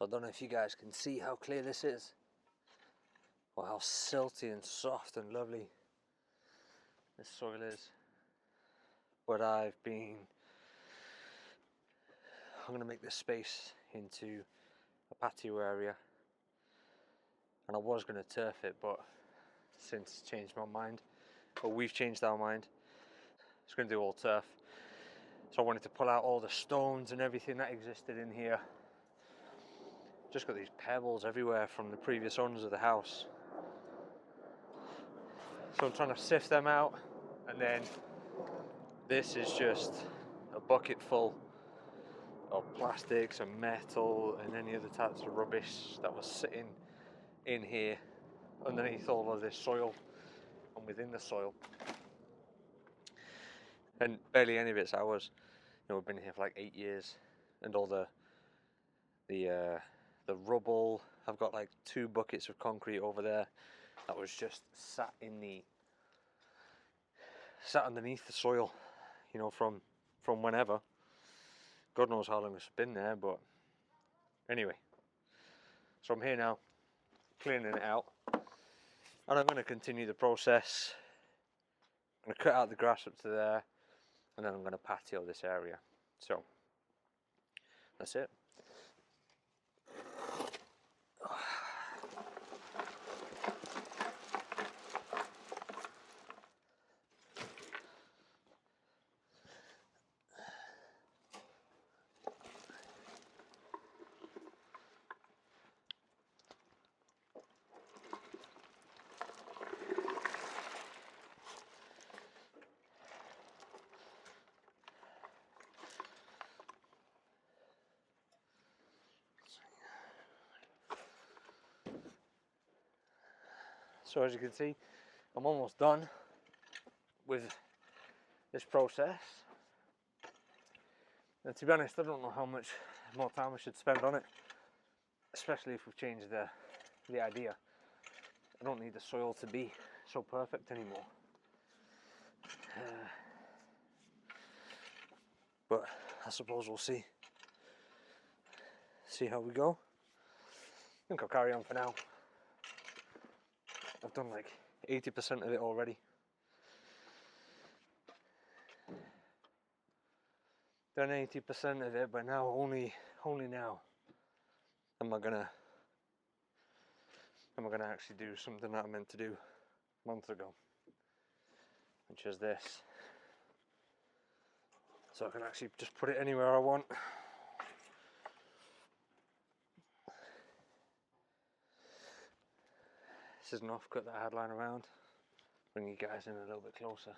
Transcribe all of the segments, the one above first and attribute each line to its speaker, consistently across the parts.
Speaker 1: So I don't know if you guys can see how clear this is, or how silty and soft and lovely this soil is. But I'm going to make this space into a patio area, and I was going to turf it, but since changed my mind, or we've changed our mind, it's going to do all turf. So I wanted to pull out all the stones and everything that existed in here. Just got these pebbles everywhere from the previous owners of the house. So I'm trying to sift them out, and then this is just a bucket full of plastics and metal and any other types of rubbish that was sitting in here underneath all of this soil and within the soil. And barely any of it's ours. You know, we've been here for like 8 years, and all the rubble. I've got like 2 buckets of concrete over there that was just sat underneath the soil, you know, from whenever. God knows how long it's been there, but anyway. So I'm here now, cleaning it out, and I'm going to continue the process. I'm going to cut out the grass up to there, and then I'm going to patio this area. So that's it. So as you can see, I'm almost done with this process. And to be honest, I don't know how much more time I should spend on it, especially if we've changed the idea. I don't need the soil to be so perfect anymore. But I suppose we'll see how we go. I think I'll carry on for now. I've done like 80% of it already. Done 80% of it, but now only now am I gonna actually do something that I meant to do months ago, which is this. So I can actually just put it anywhere I want. This is an offcut that I had lying around. Bring you guys in a little bit closer.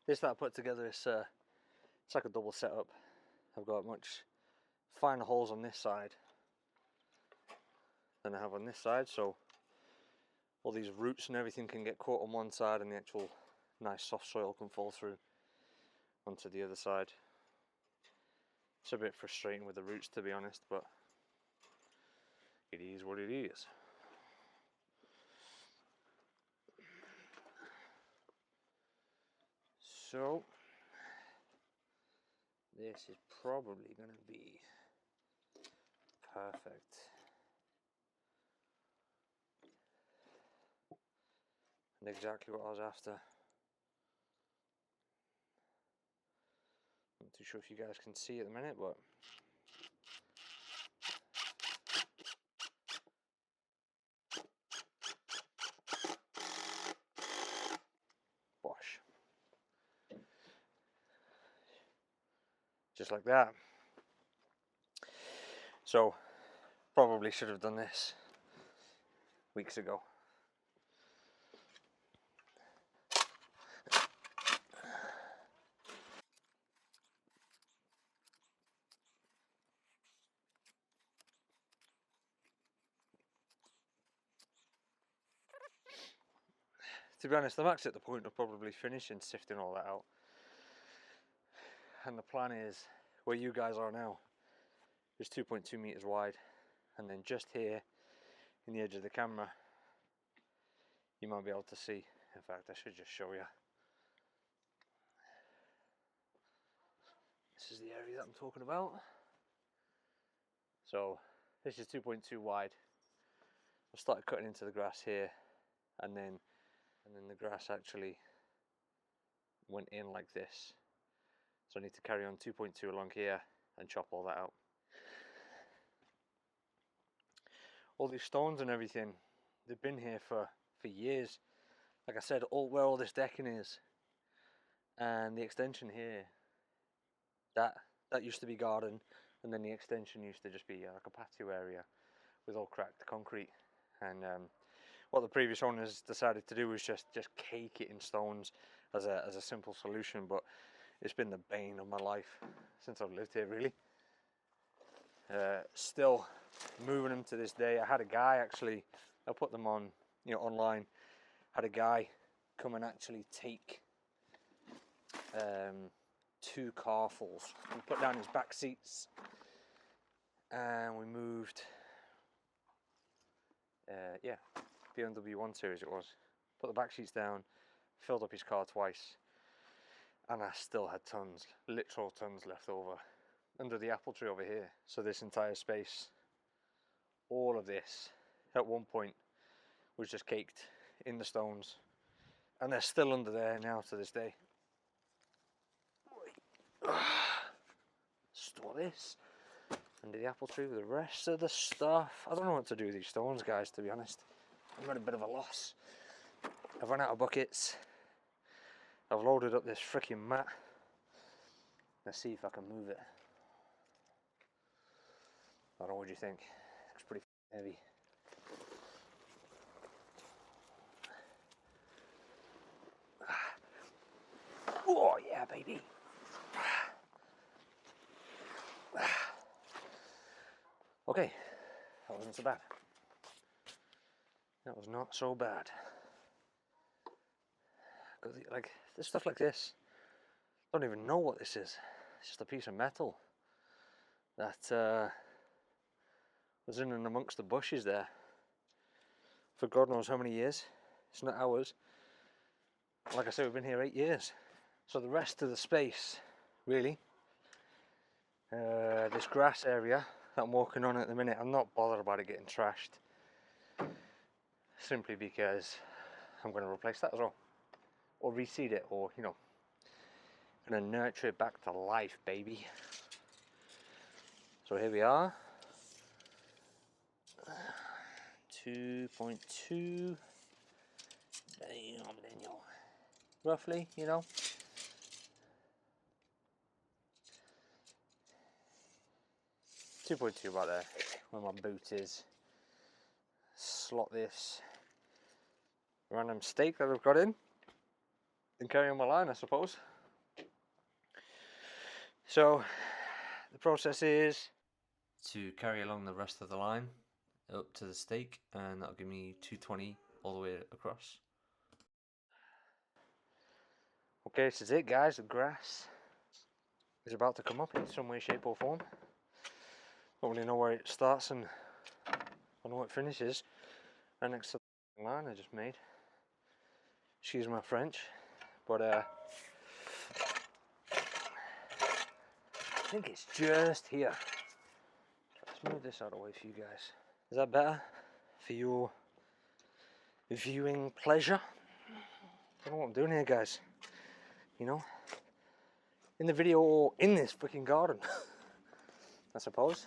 Speaker 1: This that I put together is it's like a double setup. I've got much finer holes on this side than I have on this side, so all these roots and everything can get caught on one side, and the actual nice soft soil can fall through onto the other side. It's a bit frustrating with the roots, to be honest, but it is what it is. So this is probably going to be perfect. And exactly what I was after. Not too sure if you guys can see at the minute, but bosh. Just like that. So probably should have done this weeks ago. To be honest, I'm actually at the point of probably finishing sifting all that out. And the plan is, where you guys are now, is 2.2 meters wide, and then just here, in the edge of the camera, you might be able to see. In fact, I should just show you. This is the area that I'm talking about. So this is 2.2 wide. I started cutting into the grass here, and then the grass actually went in like this. So I need to carry on 2.2 along here and chop all that out. All these stones and everything, they've been here for years. Like I said, where all this decking is, and the extension here, that used to be garden, and then the extension used to just be like a patio area with all cracked concrete. And what the previous owners decided to do was just cake it in stones as a simple solution, but it's been the bane of my life since I've lived here, really. Still moving them to this day. I had a guy actually, I put them on, online. Had a guy come and actually take 2 carfuls and put down his back seats, and we moved. BMW 1 Series it was. Put the back seats down, filled up his car twice, and I still had tons, literal tons left over under the apple tree over here. So this entire space, all of this, at one point was just caked in the stones, and they're still under there now to this day. Store this under the apple tree with the rest of the stuff. I don't know what to do with these stones, guys, to be honest. I'm at a bit of a loss. I've run out of buckets. I've loaded up this freaking mat. Let's see if I can move it. I don't know, what do you think? It's pretty heavy. Oh yeah, baby. Okay, that wasn't so bad. That was not so bad. Like, this stuff like this, I don't even know what this is. It's just a piece of metal that was in and amongst the bushes there for God knows how many years. It's not ours. Like I said, we've been here 8 years. So the rest of the space, really, this grass area that I'm walking on at the minute, I'm not bothered about it getting trashed, simply because I'm going to replace that as well, or reseed it, or going to nurture it back to life, baby. So here we are, 2.2, roughly, 2.2 about there, where my boot is. Slot this random stake that I've got in and carry on my line, I suppose. So the process is to carry along the rest of the line up to the stake, and that'll give me 220 all the way across. Okay, this is it, guys. The grass is about to come up in some way, shape or form. Don't really know where it starts and I don't know what it finishes. Right next to the line I just made. Excuse my French, but I think it's just here. Let's move this out of the way for you guys. Is that better for your viewing pleasure? I don't know what I'm doing here, guys. In the video or in this freaking garden, I suppose.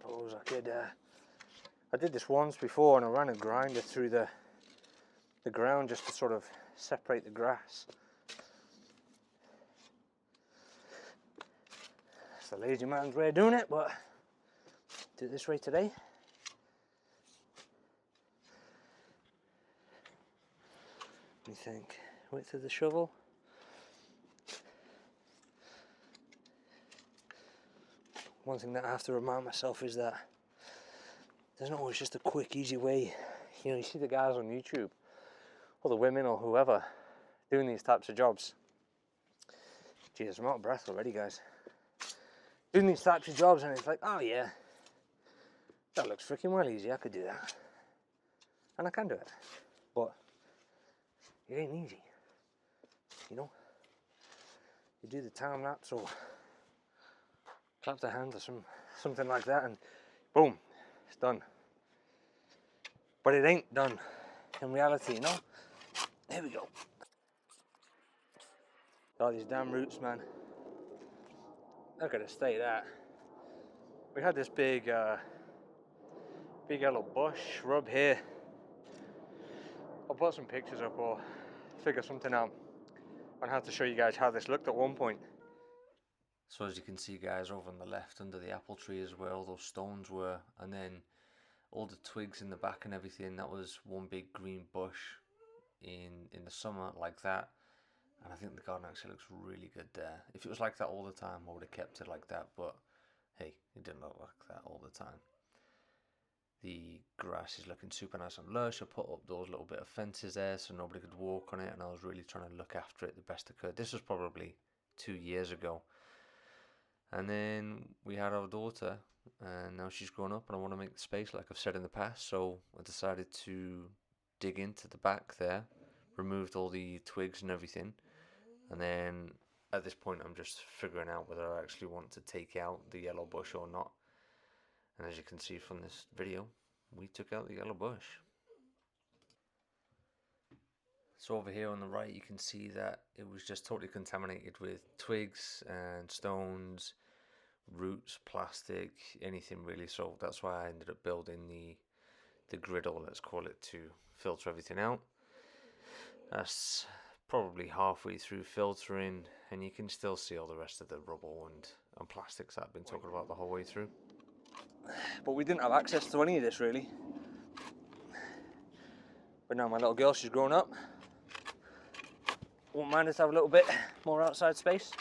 Speaker 1: I could. I did this once before, and I ran a grinder through the ground just to sort of separate the grass. It's the lazy man's way of doing it, but do it this way today. What do you think? Width of the shovel. One thing that I have to remind myself is that there's not always just a quick, easy way. You see the guys on YouTube, or the women, or whoever, doing these types of jobs. Jesus, I'm out of breath already, guys. Doing these types of jobs, and it's like, oh yeah, that looks freaking well easy, I could do that. And I can do it. But it ain't easy. you know. You do the time lapse or clap the hand or something like that, and boom, it's done. But it ain't done in reality, you know. Here we go. Oh, these damn roots, man. Look at the state of that. We had this big yellow bush shrub here. I'll put some pictures up or figure something out on how to show you guys how this looked at one point. So as you can see, guys, over on the left under the apple tree is where all those stones were, and then all the twigs in the back and everything, that was one big green bush in the summer like that. And I think the garden actually looks really good there. If it was like that all the time, I would have kept it like that, but hey, it didn't look like that all the time. The grass is looking super nice and lush. I put up those little bit of fences there so nobody could walk on it, and I was really trying to look after it the best I could. This was probably 2 years ago. And then we had our daughter, and now she's grown up, and I want to make the space like I've said in the past, so I decided to dig into the back there, removed all the twigs and everything, and then at this point I'm just figuring out whether I actually want to take out the yellow bush or not. And as you can see from this video, we took out the yellow bush. So over here on the right you can see that it was just totally contaminated with twigs and stones, roots, plastic, anything really. So that's why I ended up building the griddle, let's call it, to filter everything out. That's probably halfway through filtering, and you can still see all the rest of the rubble and plastics that I've been talking about the whole way through. But we didn't have access to any of this really. But now my little girl, she's grown up. Won't mind us to have a little bit more outside space.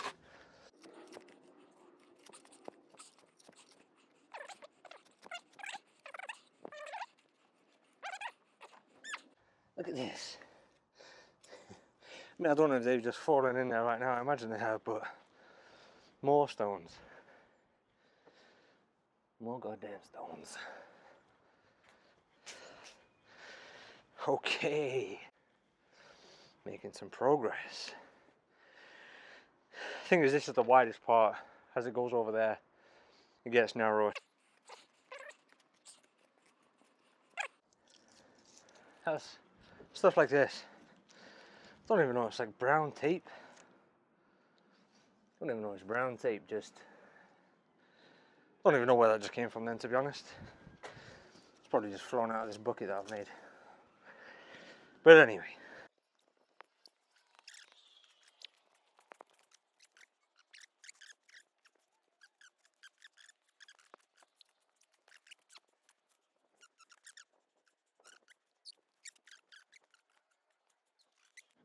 Speaker 1: Look at this. I mean, I don't know if they've just fallen in there right now. I imagine they have, but more stones. More goddamn stones. Okay. Making some progress. The thing is, this is the widest part. As it goes over there, it gets narrower. That's stuff like this. Don't even know, it's like brown tape. Don't even know it's brown tape, just don't even know where that just came from then, to be honest. It's probably just flown out of this bucket that I've made. But anyway.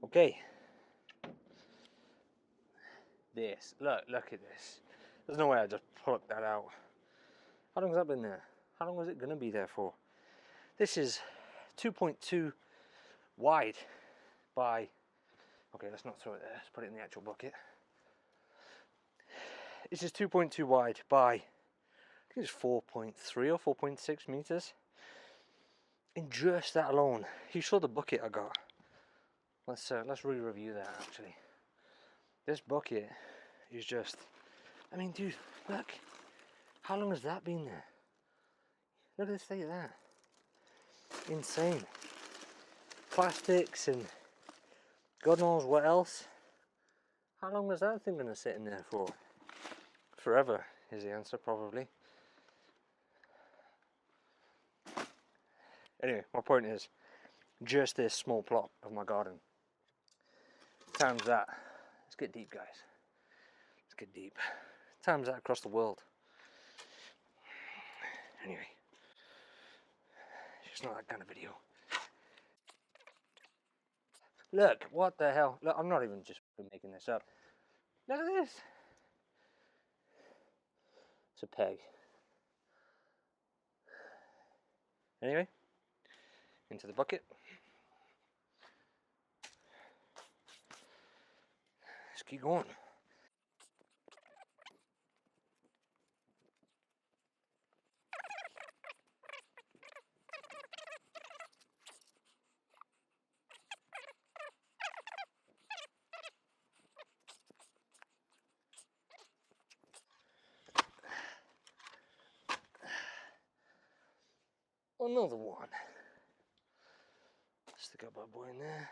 Speaker 1: Okay. This, look at this. There's no way I just plucked that out. How long has that been there? How long was it gonna be there for? This is 2.2 wide by, okay, let's not throw it there, let's put it in the actual bucket. This is 2.2 wide by, I think it's 4.3 or 4.6 meters. In just that alone, you saw the bucket I got. Let's re-review that actually. This bucket is just, I mean, dude, look, how long has that been there? Look at the state of that. Insane. Plastics and God knows what else. How long was that thing gonna sit in there for? Forever is the answer, probably. Anyway, my point is, just this small plot of my garden times that. Let's get deep, guys. Let's get deep. Times that across the world. Anyway, it's just not that kind of video. Look, what the hell? Look, I'm not even just making this up. Look at this. It's a peg. Anyway, into the bucket. Let's keep going. Another one. Stick that bad boy in there.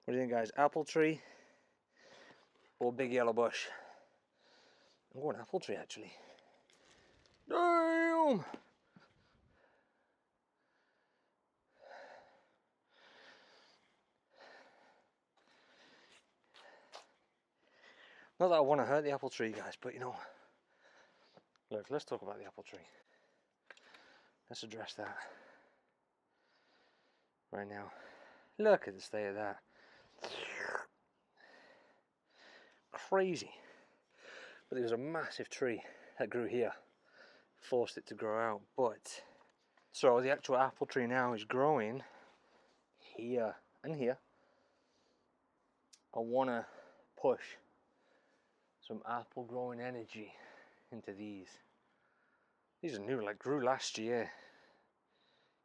Speaker 1: What do you think, guys? Apple tree or big yellow bush? I'm going apple tree, actually. Damn! Not that I want to hurt the apple tree, guys, but you know, look, let's talk about the apple tree. Let's address that right now. Look at the state of that. Crazy. But there was a massive tree that grew here, forced it to grow out. But so the actual apple tree now is growing here and here. I want to push some apple growing energy into these. These are new, like grew last year.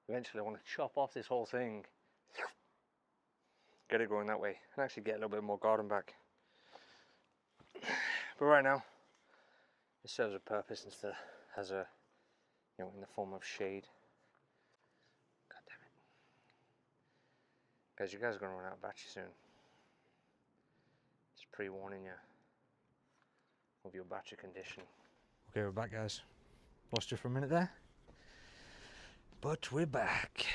Speaker 1: Eventually I want to chop off this whole thing, get it going that way, and actually get a little bit more garden back. But right now, it serves a purpose instead as a, you know, in the form of shade. God damn it. Guys, you guys are going to run out of battery soon. Just pre-warning you of your battery condition. Okay, we're back, guys. Lost you for a minute there. But we're back.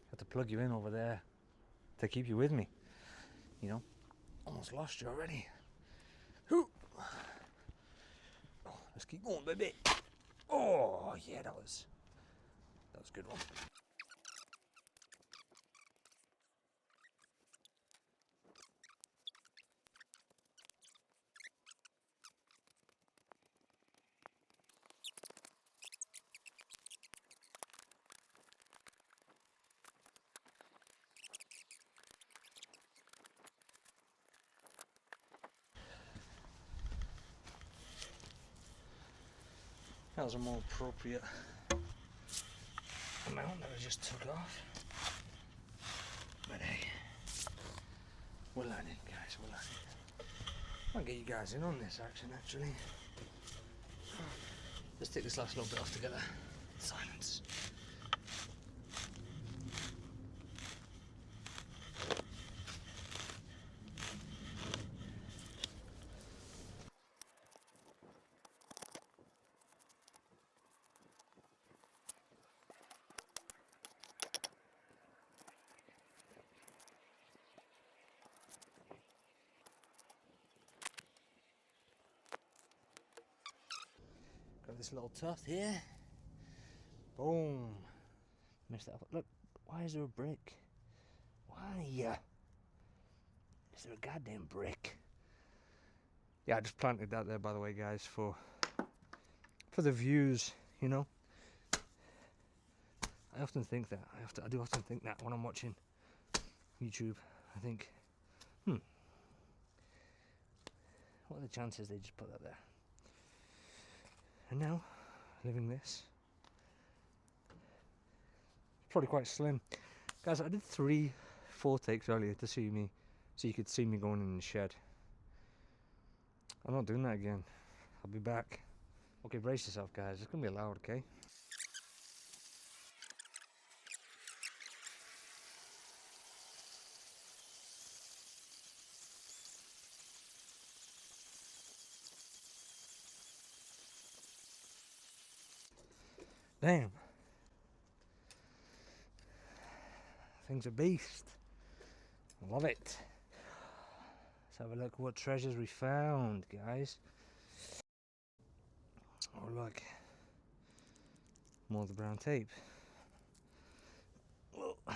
Speaker 1: Had to plug you in over there to keep you with me. You know, almost lost you already. Oh, let's keep going, baby. Oh yeah, that was a good one. That was a more appropriate amount that I just took off. But hey, we're learning, guys, we're learning. I'll get you guys in on this action, actually. Let's take this last little bit off together. Silence. Got this little tuft here. Boom. Missed that up. Look, why is there a brick? Why? Is there a goddamn brick? Yeah, I just planted that there, by the way, guys, for the views, you know. I often think that. I do often think that when I'm watching YouTube. I think, what are the chances they just put that there? And now, living this, probably quite slim. Guys, I did 4 takes earlier to see me, so you could see me going in the shed. I'm not doing that again. I'll be back. Okay, brace yourself, guys. It's gonna be loud, okay? Damn. Thing's a beast. I love it. Let's have a look at what treasures we found, guys. Oh, look. More of the brown tape. Whoa. What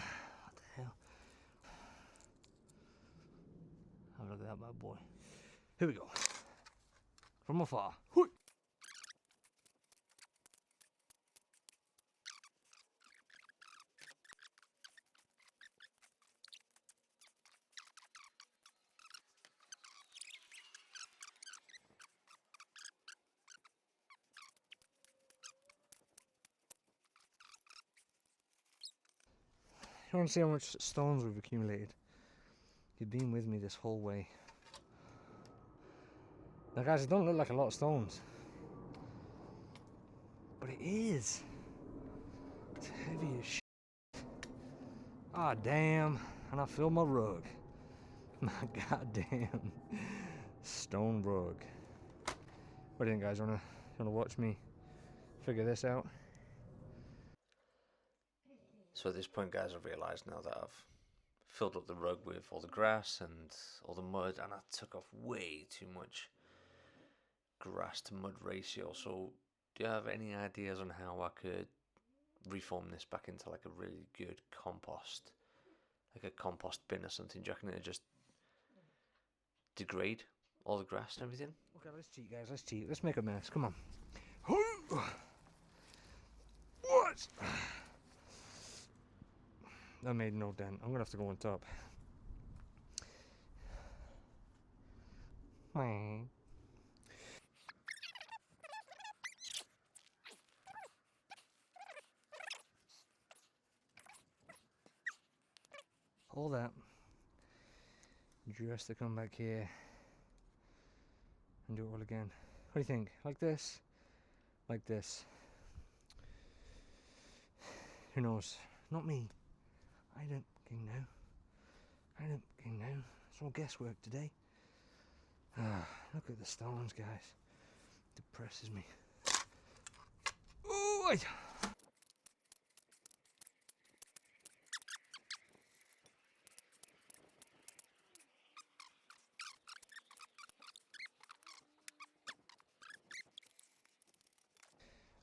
Speaker 1: the hell? Have a look at that bad boy. Here we go. From afar. Hoi. You want to see how much stones we've accumulated? You've been with me this whole way. Now guys, it don't look like a lot of stones, but it is. It's heavy as shit. Ah, damn. And I feel my rug. My goddamn stone rug. What do you think, guys? You wanna watch me figure this out? So at this point, guys, I've realised now that I've filled up the rug with all the grass and all the mud, and I took off way too much grass to mud ratio. So do you have any ideas on how I could reform this back into like a really good compost, like a compost bin or something? Do you reckon it'd just degrade all the grass and everything? Okay, let's cheat, guys. Let's cheat. Let's make a mess. Come on. What? I made no dent. I'm gonna have to go on top. All that just to come back here and do it all again. What do you think? Like this? Like this? Who knows? Not me. I don't fucking know. I don't fucking know. It's all guesswork today. Look at the stones, guys. Depresses me. Ooh,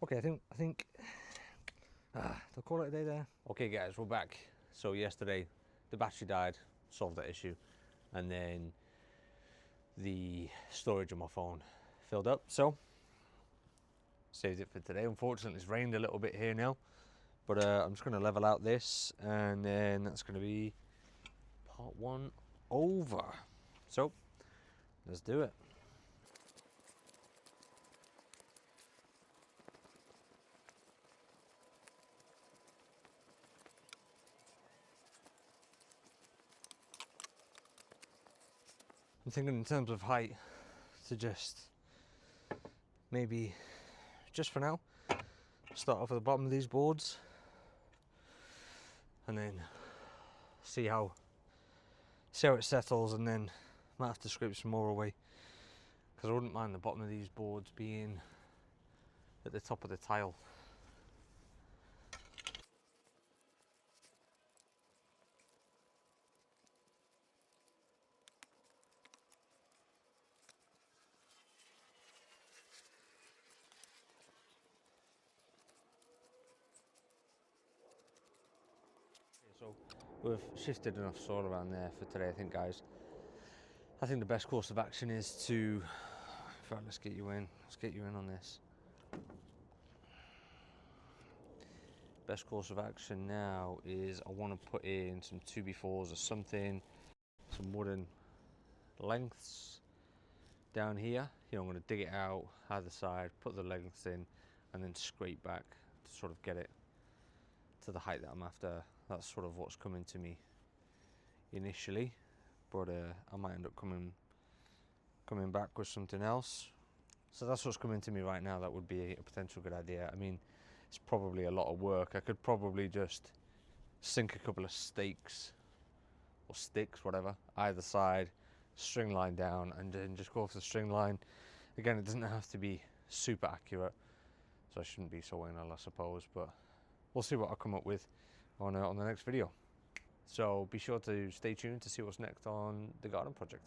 Speaker 1: okay, I think they'll call it a day there. Okay guys, we're back. So yesterday the battery died, solved that issue, and then the storage on my phone filled up, so saved it for today. Unfortunately it's rained a little bit here now, but I'm just going to level out this, and then that's going to be part one over. So let's do it. I'm thinking in terms of height to just maybe, just for now, start off at the bottom of these boards and then see how it settles, and then might have to scrape some more away, because I wouldn't mind the bottom of these boards being at the top of the tile. So we've shifted enough soil around there for today, I think, guys. I think the best course of action is to, in fact, let's get you in on this. Best course of action now is I want to put in some 2x4s or something, some wooden lengths down here. You know, I'm going to dig it out either side, put the lengths in, and then scrape back to sort of get it to the height that I'm after. That's sort of what's coming to me initially, but I might end up coming back with something else. So that's what's coming to me right now. That would be a potential good idea. I mean, it's probably a lot of work. I could probably just sink a couple of stakes or sticks, whatever, either side, string line down, and then just go for the string line. Again, it doesn't have to be super accurate, so I shouldn't be so anal, I suppose, but we'll see what I come up with on the next video. So be sure to stay tuned to see what's next on the garden project.